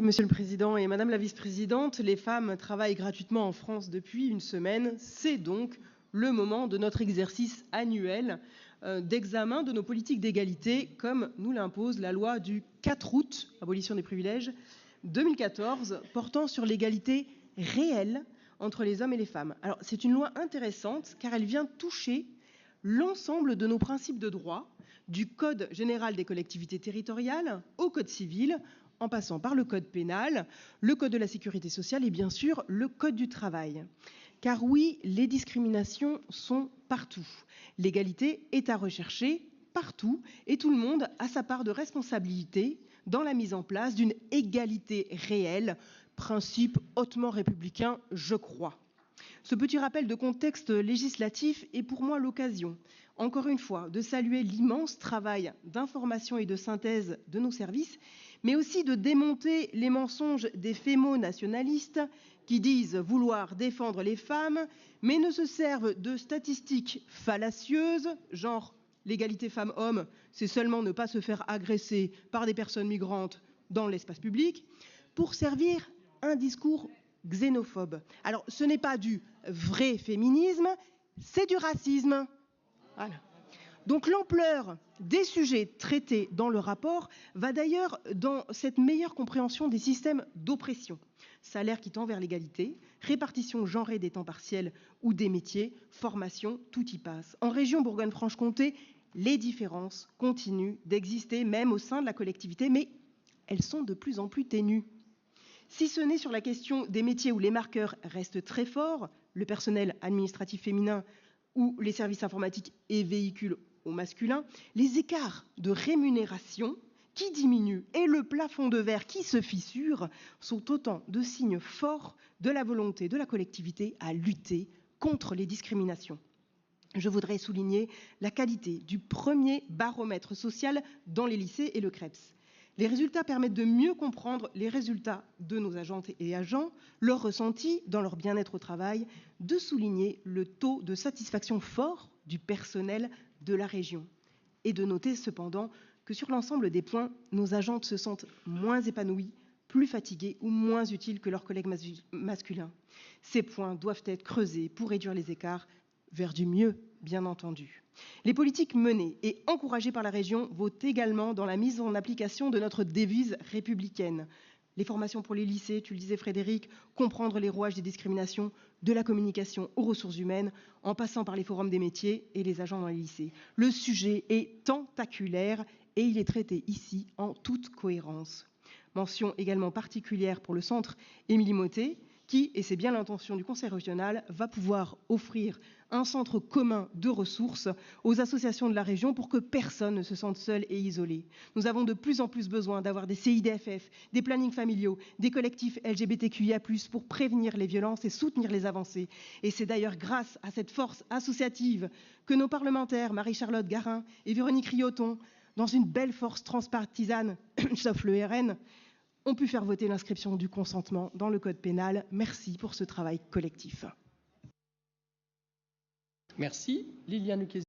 Merci, Monsieur le Président et Madame la Vice-Présidente. Les femmes travaillent gratuitement en France depuis une semaine. C'est donc le moment de notre exercice annuel d'examen de nos politiques d'égalité, comme nous l'impose la loi du 4 août, abolition des privilèges, 2014, portant sur l'égalité réelle entre les hommes et les femmes. Alors, c'est une loi intéressante car elle vient toucher l'ensemble de nos principes de droit, du Code général des collectivités territoriales au Code civil, en passant par le Code pénal, le Code de la sécurité sociale et bien sûr le Code du travail. Car oui, les discriminations sont partout. L'égalité est à rechercher partout et tout le monde a sa part de responsabilité dans la mise en place d'une égalité réelle, principe hautement républicain, je crois. Ce petit rappel de contexte législatif est pour moi l'occasion, encore une fois, de saluer l'immense travail d'information et de synthèse de nos services, mais aussi de démonter les mensonges des fémo-nationalistes qui disent vouloir défendre les femmes, mais ne se servent de statistiques fallacieuses, genre l'égalité femmes-hommes, c'est seulement ne pas se faire agresser par des personnes migrantes dans l'espace public, pour servir un discours xénophobe. Alors, ce n'est pas du vrai féminisme, c'est du racisme. Voilà. Donc l'ampleur des sujets traités dans le rapport va d'ailleurs dans cette meilleure compréhension des systèmes d'oppression. Salaire qui tend vers l'égalité, répartition genrée des temps partiels ou des métiers, formation, tout y passe. En région Bourgogne-Franche-Comté, les différences continuent d'exister même au sein de la collectivité, mais elles sont de plus en plus ténues. Si ce n'est sur la question des métiers où les marqueurs restent très forts, le personnel administratif féminin ou les services informatiques et véhicules au masculin, les écarts de rémunération qui diminuent et le plafond de verre qui se fissure sont autant de signes forts de la volonté de la collectivité à lutter contre les discriminations. Je voudrais souligner la qualité du premier baromètre social dans les lycées et le CREPS. Les résultats permettent de mieux comprendre les résultats de nos agentes et agents, leur ressenti dans leur bien-être au travail, de souligner le taux de satisfaction fort du personnel de la région. Et de noter cependant que sur l'ensemble des points, nos agentes se sentent moins épanouies, plus fatiguées ou moins utiles que leurs collègues masculins. Ces points doivent être creusés pour réduire les écarts vers du mieux, bien entendu. Les politiques menées et encouragées par la région vont également dans la mise en application de notre devise républicaine. Les formations pour les lycées, tu le disais Frédéric, comprendre les rouages des discriminations, de la communication aux ressources humaines, en passant par les forums des métiers et les agents dans les lycées. Le sujet est tentaculaire et il est traité ici en toute cohérence. Mention également particulière pour le centre Émilie Mottet, qui, et c'est bien l'intention du Conseil régional, va pouvoir offrir un centre commun de ressources aux associations de la région pour que personne ne se sente seul et isolé. Nous avons de plus en plus besoin d'avoir des CIDFF, des plannings familiaux, des collectifs LGBTQIA+, pour prévenir les violences et soutenir les avancées. Et c'est d'ailleurs grâce à cette force associative que nos parlementaires, Marie-Charlotte Garin et Véronique Rioton, dans une belle force transpartisane, sauf le RN, ont pu faire voter l'inscription du consentement dans le code pénal. Merci pour ce travail collectif. Merci. Liliane Lucchesi.